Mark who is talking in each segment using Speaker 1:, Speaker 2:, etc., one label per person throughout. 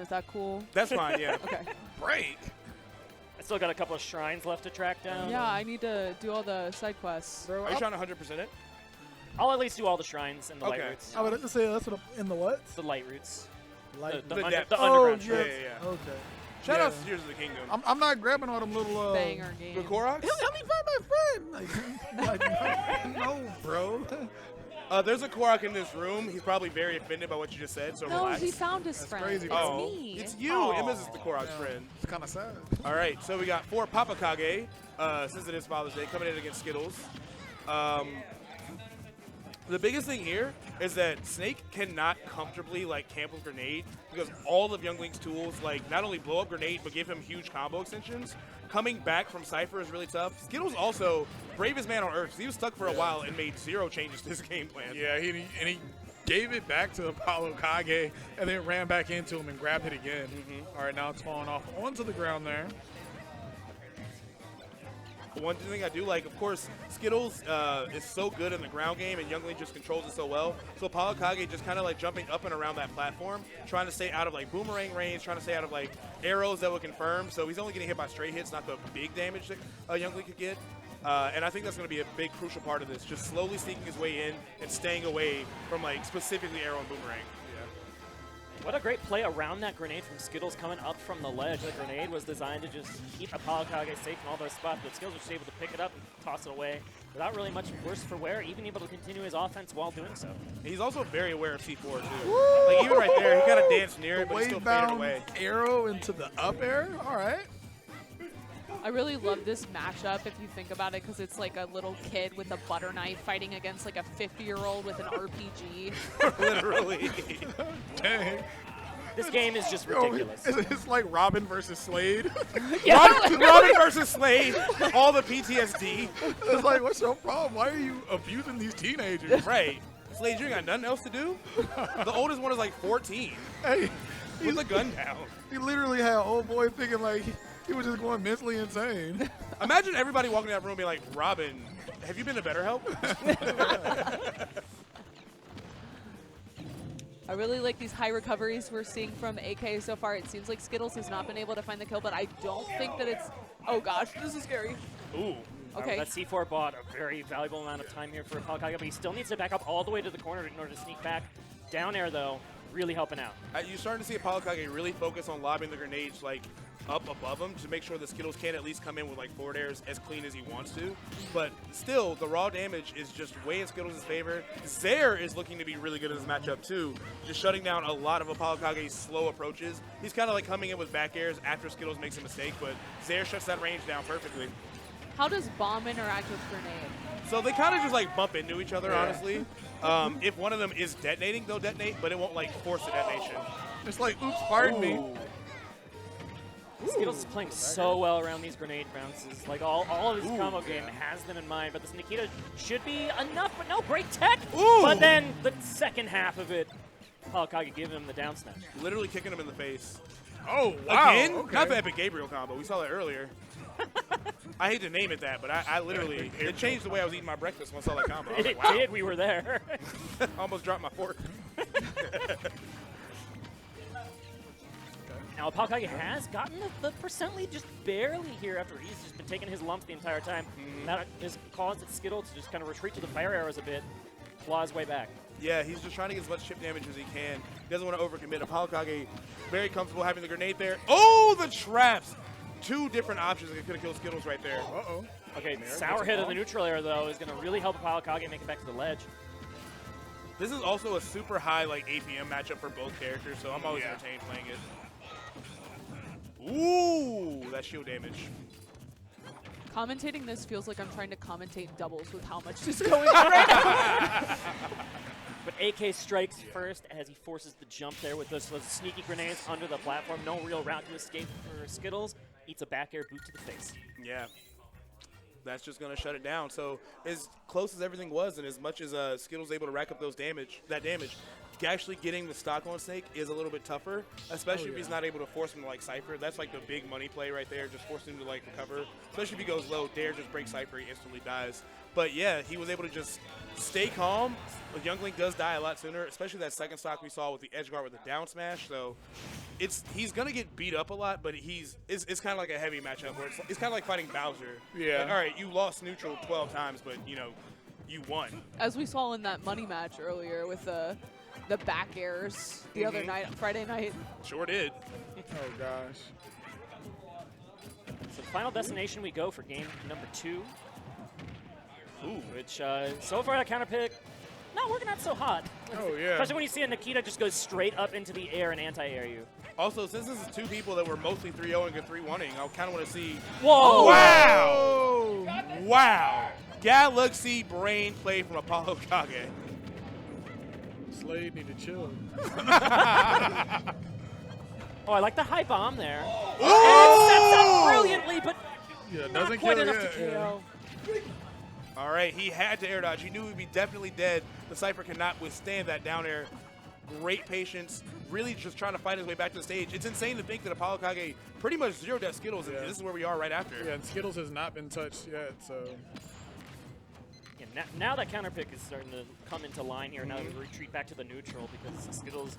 Speaker 1: Is that cool?
Speaker 2: That's fine, yeah.
Speaker 1: Okay.
Speaker 3: Break.
Speaker 4: I still got a couple of shrines left to track down.
Speaker 1: Yeah, I need to do all the side quests.
Speaker 3: Bro,
Speaker 2: Are you trying to 100% it?
Speaker 4: I'll at least do all the shrines and the light
Speaker 2: Okay.
Speaker 4: roots.
Speaker 5: I would have to say that's what in the what?
Speaker 4: The light roots.
Speaker 5: Light.
Speaker 4: The,
Speaker 2: The
Speaker 4: under,
Speaker 2: depth.
Speaker 4: the
Speaker 5: Oh,
Speaker 4: underground
Speaker 5: yeah.
Speaker 4: shrines.
Speaker 2: Yeah.
Speaker 5: Okay.
Speaker 2: Shout
Speaker 5: Yeah.
Speaker 2: out to Tears of the Kingdom.
Speaker 3: I'm not grabbing all them little.
Speaker 1: Banger game.
Speaker 2: The Koroks?
Speaker 3: Let me find my friend. Like no, bro.
Speaker 2: There's a Korok in this room. He's probably very offended by what you just said, so
Speaker 1: No,
Speaker 2: relax.
Speaker 1: he found his friend.
Speaker 3: crazy.
Speaker 1: It's
Speaker 2: Oh,
Speaker 1: me.
Speaker 2: it's you.
Speaker 4: Oh.
Speaker 2: Emma's is the Korok's friend.
Speaker 3: It's kind of sad.
Speaker 2: All right, so we got 4 ApolloKage, since it is Father's Day, coming in against Skittles. The biggest thing here is that Snake cannot comfortably camp with Grenade because all of Youngling's tools not only blow up Grenade but give him huge combo extensions. Coming back from Cypher is really tough. Skittles also bravest man on earth. He was stuck for a while and made 0 changes to his game plan.
Speaker 3: Yeah, he gave it back to ApolloKage and then ran back into him and grabbed it again. All right, now it's falling off onto the ground there.
Speaker 2: One thing I do like, of course, Skittles is so good in the ground game, and Youngling just controls it so well. So ApolloKage just kind of jumping up and around that platform, trying to stay out of boomerang range, trying to stay out of arrows that would confirm. So he's only getting hit by straight hits, not the big damage that Youngling could get. And I think that's going to be a big crucial part of this, just slowly sneaking his way in and staying away from specifically arrow and boomerang.
Speaker 4: What a great play around that grenade from Skittles coming up from the ledge. The grenade was designed to just keep ApolloKage safe in all those spots, but Skittles was just able to pick it up and toss it away without really much worse for wear, even able to continue his offense while doing so.
Speaker 2: He's also very aware of C4 too. Even right there, he kind of danced near it, but he still faded
Speaker 3: Wave-bound
Speaker 2: away.
Speaker 3: arrow into the up air. All right.
Speaker 1: I really love this matchup if you think about it because it's like a little kid with a butter knife fighting against a 50-year-old with an RPG.
Speaker 2: Literally.
Speaker 3: Dang.
Speaker 4: This game is just
Speaker 3: Yo,
Speaker 4: ridiculous.
Speaker 3: it's like Robin versus Slade.
Speaker 2: Robin versus Slade, all the PTSD.
Speaker 3: It's like, what's your problem? Why are you abusing these teenagers?
Speaker 2: Right. Slade, you ain't got nothing else to do? The oldest one is 14.
Speaker 3: Hey,
Speaker 2: With a gun down.
Speaker 3: he literally had an old boy thinking he was just going mentally insane.
Speaker 2: Imagine everybody walking in that room being like, Robin, have you been to BetterHelp?
Speaker 1: I really like these high recoveries we're seeing from AK so far. It seems like Skittles has not been able to find the kill, but I don't think that it's... Oh gosh, this is scary.
Speaker 2: Ooh.
Speaker 1: Okay.
Speaker 4: That C4 bought a very valuable amount of time here for ApolloKage, but he still needs to back up all the way to the corner in order to sneak back. Down air, though, really helping out.
Speaker 2: You're starting to see ApolloKage really focus on lobbing the grenades up above him to make sure the Skittles can at least come in with forward airs as clean as he wants to. But still, the raw damage is just way in Skittles' favor. Zaire is looking to be really good in this matchup too, just shutting down a lot of ApolloKage's slow approaches. He's kind of coming in with back airs after Skittles makes a mistake, but Zaire shuts that range down perfectly.
Speaker 1: How does bomb interact with grenade?
Speaker 2: So they kind of just bump into each other, honestly. If one of them is detonating, they'll detonate, but it won't force the detonation.
Speaker 3: It's like, oops, pardon me.
Speaker 4: Skittles is playing so well around these grenade bounces. All of his combo game has them in mind, but this Nikita should be enough, but no, great tech!
Speaker 2: Ooh.
Speaker 4: But then the second half of it, ApolloKage giving him the down snatch.
Speaker 2: Literally kicking him in the face.
Speaker 3: Oh, wow.
Speaker 2: Again?
Speaker 3: Okay.
Speaker 2: Not the Epic Gabriel combo. We saw that earlier. I hate to name it that, but I literally, it changed the way I was eating my breakfast when I saw that combo. I was
Speaker 4: It
Speaker 2: like, wow.
Speaker 4: did, we were there.
Speaker 2: Almost dropped my fork.
Speaker 4: Now, ApolloKage has gotten the percent lead just barely here after he's just been taking his lumps the entire time. That has caused Skittle to just kind of retreat to the fire arrows a bit, claw his way back.
Speaker 2: Yeah, he's just trying to get as much chip damage as he can. He doesn't want to overcommit. ApolloKage very comfortable having the grenade there. Oh, the traps! 2 different options that could have killed Skittles right there.
Speaker 3: Uh-oh.
Speaker 4: Okay, sour hit of the neutral air, though, is going to really help ApolloKage make it back to the ledge.
Speaker 2: This is also a super high APM matchup for both characters, so I'm always entertained playing it. Ooh, that shield damage.
Speaker 1: Commentating this feels like I'm trying to commentate doubles with how much is going on right now.
Speaker 4: But AK strikes first as he forces the jump there with those sneaky grenades under the platform. No real route to escape for Skittles. Eats a back air boot to the face.
Speaker 2: Yeah. That's just going to shut it down. So as close as everything was and as much as Skittles able to rack up that damage, actually getting the stock on Snake is a little bit tougher, especially if he's not able to force him to Cypher. That's the big money play right there, just forcing him to recover. Especially if he goes low, dare just break Cypher, he instantly dies. But yeah, he was able to just stay calm. But Youngling does die a lot sooner, especially that second stock we saw with the edge guard with the down smash. So he's gonna get beat up a lot, but it's kind of like a heavy matchup where it's kind of like fighting Bowser.
Speaker 3: Yeah.
Speaker 2: Like, all right, you lost neutral 12 times, but you won.
Speaker 1: As we saw in that money match earlier with the back airs the other night, Friday night.
Speaker 2: Sure did.
Speaker 3: Oh, gosh.
Speaker 4: So final destination we go for game number 2.
Speaker 2: Ooh.
Speaker 4: Which, so far, that counter pick, not working out so hot.
Speaker 3: Oh, yeah.
Speaker 4: Especially when you see a Nikita just goes straight up into the air and anti-air you.
Speaker 2: Also, since this is two people that were mostly 3-0 and 3-1ing, I kind of want to see.
Speaker 4: Whoa!
Speaker 2: Wow! Wow! Galaxy brain play from ApolloKage.
Speaker 3: Slade need to chill.
Speaker 4: Oh, I like the high bomb there.
Speaker 2: Ooh!
Speaker 4: And sets up brilliantly, but
Speaker 3: Yeah,
Speaker 4: not
Speaker 3: doesn't
Speaker 4: quite
Speaker 3: kill
Speaker 4: enough
Speaker 3: yet.
Speaker 4: to KO.
Speaker 2: All right, he had to air dodge. He knew he'd be definitely dead. The Cypher cannot withstand that down air. Great patience, really just trying to fight his way back to the stage. It's insane to think that ApolloKage pretty much zeroed out Skittles, and this is where we are right after.
Speaker 3: Yeah, and Skittles has not been touched yet, so.
Speaker 4: Yeah, now that counter pick is starting to come into line here. Now we retreat back to the neutral because Skittles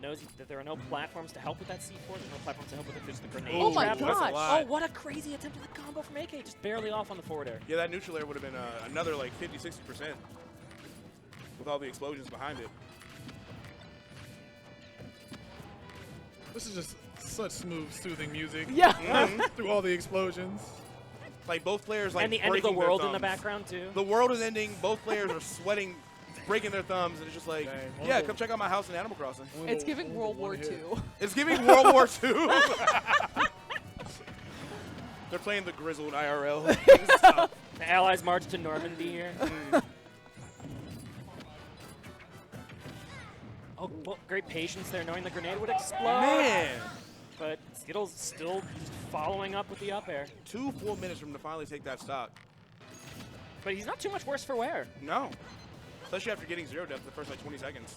Speaker 4: knows that there are no platforms to help with that C4. There's no platforms to help with it. There's the grenade.
Speaker 1: Oh my
Speaker 4: trap.
Speaker 2: that's a
Speaker 1: gosh.
Speaker 2: lot.
Speaker 4: Oh, what a crazy attempt at the combo from AK. Just barely off on the forward air.
Speaker 2: Yeah, that neutral air would have been another like 50-60% with all the explosions behind it.
Speaker 3: This is just such smooth, soothing music.
Speaker 1: Yeah.
Speaker 3: Through all the explosions.
Speaker 2: Like both players like
Speaker 4: And the end of the
Speaker 2: breaking their
Speaker 4: world in the
Speaker 2: thumbs.
Speaker 4: background, too.
Speaker 2: The world is ending. Both players are sweating, breaking their thumbs, and it's just like,
Speaker 3: Dang,
Speaker 2: yeah,
Speaker 3: wonderful.
Speaker 2: come check out my house in Animal Crossing.
Speaker 1: It's giving World War II.
Speaker 2: It's giving World War II. They're playing the grizzled IRL.
Speaker 4: The Allies march to Normandy here. Oh, well, great patience there, knowing the grenade would explode.
Speaker 2: Man,
Speaker 4: But Skittles still following up with the up air.
Speaker 2: 2 full minutes from to finally take that stock.
Speaker 4: But he's not too much worse for wear.
Speaker 2: No, especially after getting 0 death in the first like 20 seconds.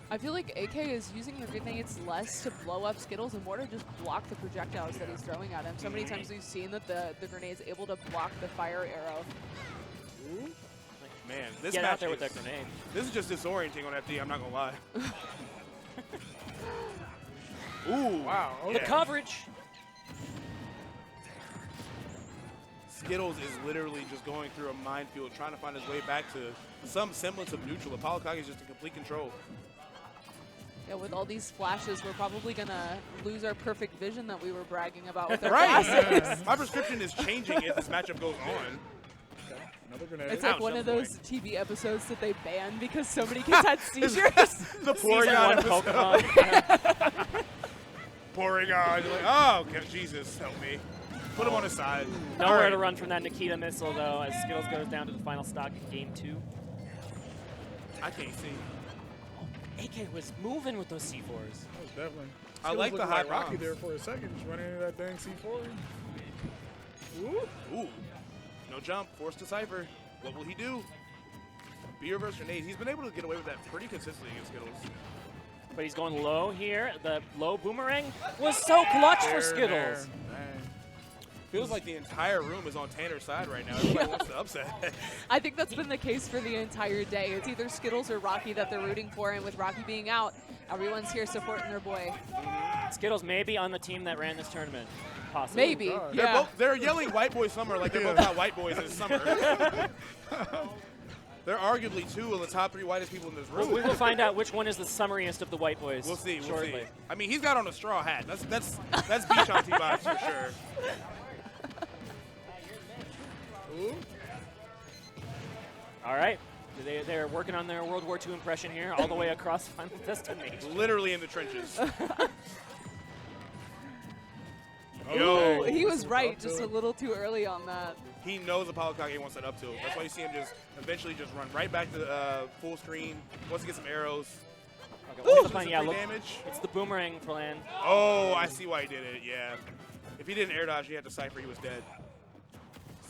Speaker 1: I feel like AK is using the grenades less to blow up Skittles and more to just block the projectiles that he's throwing at him. So many times we've seen that the grenade's able to block the fire arrow.
Speaker 2: Man, this
Speaker 4: Get
Speaker 2: match
Speaker 4: out there with
Speaker 2: is-
Speaker 4: that grenade.
Speaker 2: This is just disorienting on FD. I'm not gonna lie. Ooh,
Speaker 3: Wow.
Speaker 4: The
Speaker 3: Okay.
Speaker 4: coverage.
Speaker 2: Skittles is literally just going through a minefield, trying to find his way back to some semblance of neutral. ApolloKage is just in complete control.
Speaker 1: Yeah, with all these flashes, we're probably gonna lose our perfect vision that we were bragging about with our
Speaker 2: Right.
Speaker 1: flashes.
Speaker 2: My prescription is changing if this matchup goes on.
Speaker 3: Another grenade.
Speaker 1: It's like
Speaker 2: Ouch,
Speaker 1: one
Speaker 2: that
Speaker 1: of
Speaker 2: was
Speaker 1: those TV episodes that they banned because so many kids had seizures.
Speaker 2: The
Speaker 4: Season
Speaker 2: Porygon
Speaker 4: 1
Speaker 2: episode.
Speaker 4: Pokemon.
Speaker 2: Porygon. You're like, oh, okay, Jesus, help me. Put him on his side. All
Speaker 4: Nowhere
Speaker 2: right.
Speaker 4: to run from that Nikita missile, though, as Skittles goes down to the final stock in game 2.
Speaker 2: I can't see.
Speaker 4: AK was moving with those C4s.
Speaker 3: That was definitely.
Speaker 2: I
Speaker 3: Skittles
Speaker 2: like the
Speaker 3: looked
Speaker 2: high
Speaker 3: Rocky
Speaker 2: bombs.
Speaker 3: there for a second, just running into that dang C4.
Speaker 2: Ooh. No jump. Forced to Cypher. What will he do? B reverse grenade. He's been able to get away with that pretty consistently against Skittles.
Speaker 4: But he's going low here. The low boomerang was so clutch for Skittles.
Speaker 3: Dang.
Speaker 2: Feels like the entire room is on Tanner's side right now. Everybody wants to upset.
Speaker 1: I think that's been the case for the entire day. It's either Skittles or Rocky that they're rooting for, and with Rocky being out, everyone's here supporting their boy.
Speaker 4: Skittles may be on the team that ran this tournament. Possibly.
Speaker 1: Maybe,
Speaker 3: God.
Speaker 1: yeah.
Speaker 2: They're yelling white boy summer like they're both not white boys in the summer. They're arguably 2 of the top 3 whitest people in this room.
Speaker 4: We will find out which one is the summariest of the white boys.
Speaker 2: We'll see. We'll
Speaker 4: shortly.
Speaker 2: see. I mean, he's got on a straw hat. That's beach on T-vibes for sure.
Speaker 3: Ooh.
Speaker 4: All right. They're working on their World War II impression here, all the way across Final Destination.
Speaker 2: Literally in the trenches.
Speaker 3: Oh,
Speaker 2: Yo.
Speaker 3: dang.
Speaker 1: He was right,
Speaker 3: Up to
Speaker 1: just a
Speaker 3: it.
Speaker 1: little too early on that.
Speaker 2: He knows ApolloKage wants that up tilt. That's why you see him just eventually just run right back to full screen. Wants to get some arrows.
Speaker 4: Okay, what's the
Speaker 2: Some
Speaker 4: plan? Yeah,
Speaker 2: free
Speaker 4: look,
Speaker 2: damage.
Speaker 4: it's the boomerang plan.
Speaker 2: Oh, I see why he did it. Yeah. If he didn't air dodge, he had to Cypher. He was dead.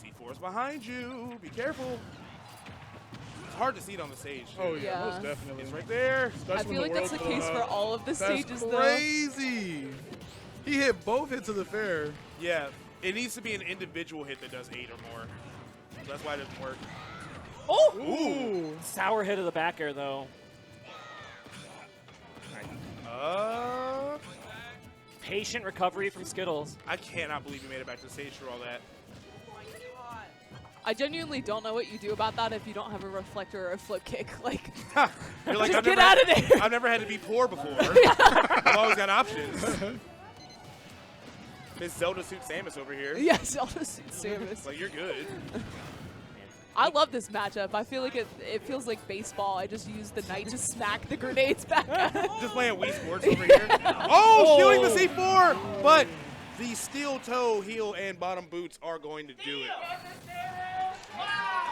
Speaker 2: C4 is behind you. Be careful. It's hard to see it on the stage. Too.
Speaker 3: Oh, yeah,
Speaker 1: Yeah.
Speaker 3: most definitely.
Speaker 2: It's right there.
Speaker 3: Especially
Speaker 1: I
Speaker 3: when
Speaker 1: feel like that's the
Speaker 3: world's
Speaker 1: case
Speaker 3: going
Speaker 1: for
Speaker 3: up.
Speaker 1: all of the stages,
Speaker 3: That's
Speaker 1: though.
Speaker 3: crazy. He hit both hits of the fair.
Speaker 2: Yeah. It needs to be an individual hit that does 8 or more. So that's why it doesn't work.
Speaker 4: Oh!
Speaker 2: Ooh.
Speaker 4: Sour hit of the back air, though. Patient recovery from Skittles.
Speaker 2: I cannot believe you made it back to the stage through all that.
Speaker 1: I genuinely don't know what you do about that if you don't have a reflector or a flip kick. Like,
Speaker 2: You're like,
Speaker 1: just get out of there.
Speaker 2: I've never had to be poor before. I've always got options. Miss Zelda suit Samus over here.
Speaker 1: Yeah, Zelda suit Samus.
Speaker 2: Like, you're good.
Speaker 1: I love this matchup. I feel like it feels like baseball. I just use the knight to smack the grenades back at him.
Speaker 2: Just playing Wii Sports over here. Oh, shielding the C4, but the steel toe, heel, and bottom boots are going to do it.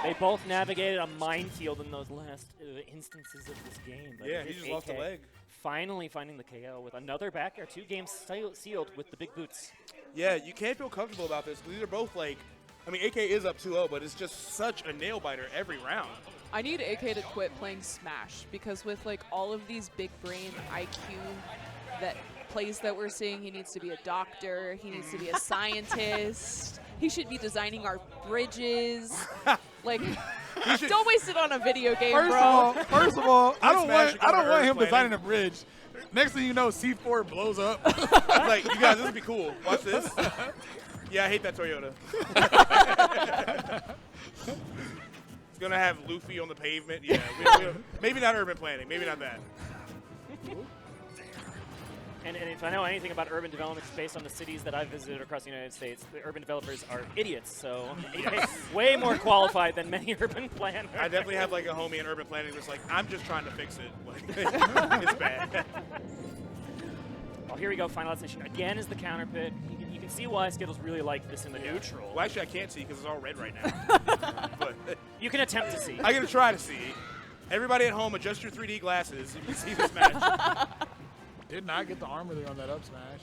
Speaker 4: They both navigated a minefield in those last instances of this game. But
Speaker 2: Yeah,
Speaker 4: it
Speaker 2: he
Speaker 4: is
Speaker 2: just lost a
Speaker 4: AK
Speaker 2: leg.
Speaker 4: Finally finding the KO with another back air. 2 games sealed with the big boots.
Speaker 2: Yeah, you can't feel comfortable about this. These are both like, I mean, AK is up 2-0, but it's just such a nail biter every round.
Speaker 1: I need AK to quit playing Smash because with like all of these big brain IQ that plays that we're seeing, he needs to be a doctor, he needs to be a scientist, he should be designing our bridges. Like, don't waste it on a video game, bro.
Speaker 5: First of all, I don't
Speaker 2: Smash
Speaker 5: want
Speaker 2: Earth
Speaker 5: him
Speaker 2: planning.
Speaker 5: designing a bridge. Next thing you know, C4 blows up.
Speaker 2: It's like, you guys, this would be cool. Watch this. Yeah, I hate that Toyota. It's going to have Luffy on the pavement. Yeah, maybe not urban planning. Maybe not that.
Speaker 4: And if I know anything about urban development based on the cities that I've visited across the United States, the urban developers are idiots. So way more qualified than many urban planners.
Speaker 2: I definitely have like a homie in urban planning that's like, I'm just trying to fix it. Like, it's bad.
Speaker 4: Well, here we go. Finalization again is the counter pit. You can see why Skittles really like this in the neutral.
Speaker 2: Well, actually, I can't see because it's all red right now. But
Speaker 4: You can attempt to see.
Speaker 2: I'm going to try to see. Everybody at home, adjust your 3D glasses. You can see this match.
Speaker 5: Did not get the armor there on that up smash.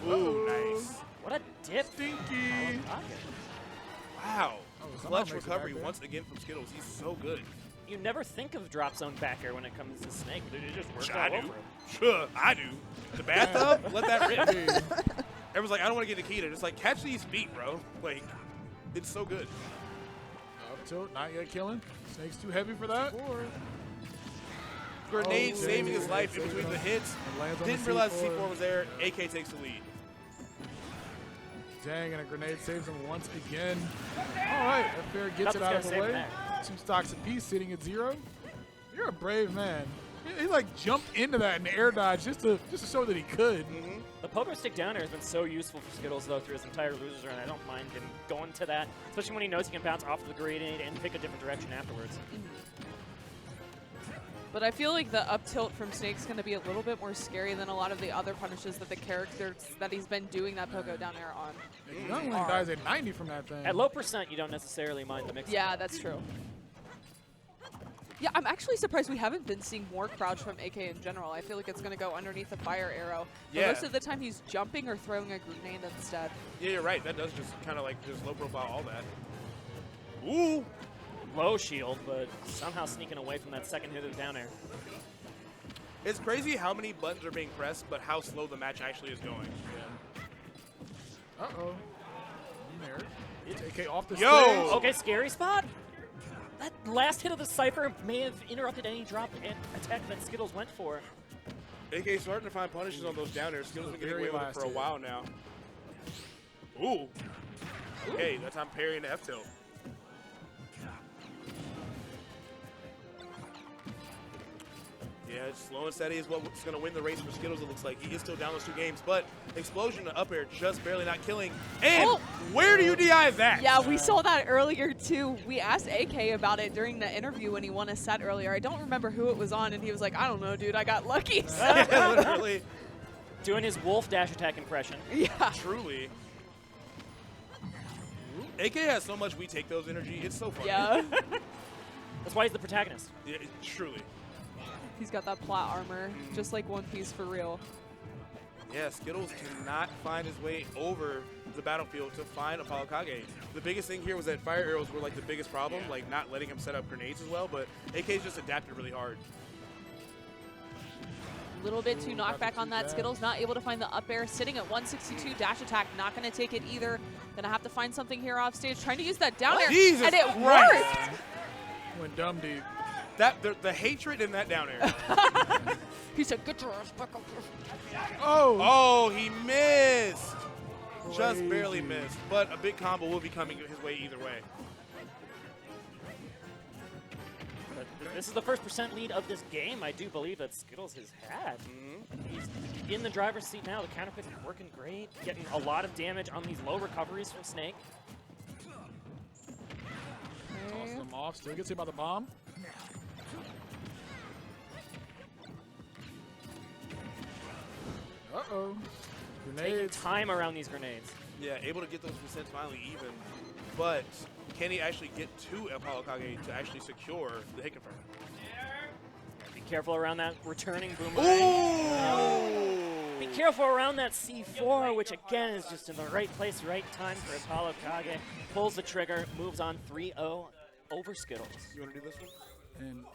Speaker 2: Ooh, nice.
Speaker 4: What a dip.
Speaker 5: Stinky.
Speaker 2: Wow.
Speaker 5: somehow
Speaker 2: Clutch
Speaker 5: makes it
Speaker 2: recovery
Speaker 5: back there.
Speaker 2: once again from Skittles. He's so good.
Speaker 4: You never think of drop zone back air when it comes to Snake, but it just works
Speaker 2: Sure,
Speaker 4: all
Speaker 2: I
Speaker 4: over
Speaker 2: do.
Speaker 4: him.
Speaker 2: Sure, I do. The bathtub? Let that rip. Everyone's like, I don't want to get Nikita. Just like, catch these feet, bro. Like, it's so good.
Speaker 5: Up tilt, not yet killing. Snake's too heavy for that.
Speaker 2: Grenade
Speaker 5: Oh,
Speaker 2: saving his
Speaker 5: yeah,
Speaker 2: life in
Speaker 5: saving
Speaker 2: between the
Speaker 5: him.
Speaker 2: hits.
Speaker 5: And lands on
Speaker 2: Didn't
Speaker 5: the
Speaker 2: realize
Speaker 5: C4.
Speaker 2: C4 was there. AK takes the lead.
Speaker 5: Dang, and a grenade saves him once again. All right, that fair gets it
Speaker 4: Nothing's
Speaker 5: out of
Speaker 4: gonna
Speaker 5: the
Speaker 4: save
Speaker 5: way.
Speaker 4: that.
Speaker 5: 2 stocks apiece, sitting at 0. You're a brave man. He like jumped into that in the air dodge just to show that he could.
Speaker 4: The pogo stick down air has been so useful for Skittles, though, through his entire losers run. I don't mind him going to that, especially when he knows he can bounce off the grenade and pick a different direction afterwards.
Speaker 1: But I feel like the up tilt from Snake's going to be a little bit more scary than a lot of the other punishes that the characters that he's been doing that pogo down air on.
Speaker 5: Youngling dies at 90 from that thing.
Speaker 4: At low percent, you don't necessarily mind the mix.
Speaker 1: Yeah, that's true. Yeah, I'm actually surprised we haven't been seeing more crouch from AK in general. I feel like it's going to go underneath the fire arrow. But
Speaker 2: Yeah.
Speaker 1: most of the time he's jumping or throwing a grenade instead.
Speaker 2: Yeah, you're right. That does just kind of like just low profile all that. Ooh.
Speaker 4: Low shield, but somehow sneaking away from that second hit of down air.
Speaker 2: It's crazy how many buttons are being pressed, but how slow the match actually is going.
Speaker 5: Uh-oh. There. AK off the
Speaker 2: Yo!
Speaker 5: stage.
Speaker 4: Okay, scary spot. That last hit of the Cypher may have interrupted any drop attack that Skittles went for.
Speaker 2: AK starting to find punishes on those down there. Skittles been getting
Speaker 5: Very
Speaker 2: away with it for a
Speaker 5: last hit.
Speaker 2: while now. Ooh. Okay, that's how I'm parrying the F tilt. Yeah, slow and steady is what's going to win the race for Skittles, it looks like. He is still down those 2 games, but Explosion to up air just barely not killing. And where do you DI that?
Speaker 1: Yeah, we saw that earlier too. We asked AK about it during the interview when he won a set earlier. I don't remember who it was on, and he was like, I don't know, dude, I got lucky.
Speaker 2: Yeah, literally.
Speaker 4: Doing his wolf dash attack impression.
Speaker 1: Yeah.
Speaker 2: Truly. AK has so much we take those energy. It's so funny.
Speaker 1: Yeah.
Speaker 4: That's why he's the protagonist.
Speaker 2: Yeah, truly.
Speaker 1: He's got that plot armor, just like One Piece for real.
Speaker 2: Yeah, Skittles cannot find his way over the battlefield to find ApolloKage. The biggest thing here was that fire arrows were like the biggest problem, like not letting him set up grenades as well, but AK's just adapted really hard.
Speaker 1: A little bit too
Speaker 5: Ooh,
Speaker 1: knockback
Speaker 5: not
Speaker 1: on
Speaker 5: too
Speaker 1: that.
Speaker 5: bad.
Speaker 1: Skittles not able to find the up air, sitting at 162 dash attack, not going to take it either. Going to have to find something here off stage, trying to use that down air,
Speaker 2: Jesus
Speaker 1: and it
Speaker 2: Christ.
Speaker 1: worked.
Speaker 5: Went dumb deep.
Speaker 2: The hatred in that down air.
Speaker 1: He said, "Get your ass back up."
Speaker 5: Oh!
Speaker 2: Oh, he missed. Just
Speaker 5: Crazy.
Speaker 2: barely missed. But a big combo will be coming his way either way.
Speaker 4: But this is the first percent lead of this game, I do believe, that Skittles has had. He's in the driver's seat now. The counter pick is working great, getting a lot of damage on these low recoveries from Snake.
Speaker 5: Tosses him off. Still gets hit by the bomb. Uh-oh.
Speaker 4: Taking
Speaker 5: Grenades.
Speaker 4: time around these grenades.
Speaker 2: Yeah, able to get those percents finally even. But can he actually get to ApolloKage to actually secure the hit confirm?
Speaker 4: Be careful around that returning boomerang.
Speaker 2: Ooh!
Speaker 4: Be careful around that C4, which again is just in the right place, right time for ApolloKage. Pulls the trigger, moves on 3-0 over Skittles.
Speaker 2: You want to do this one?
Speaker 5: And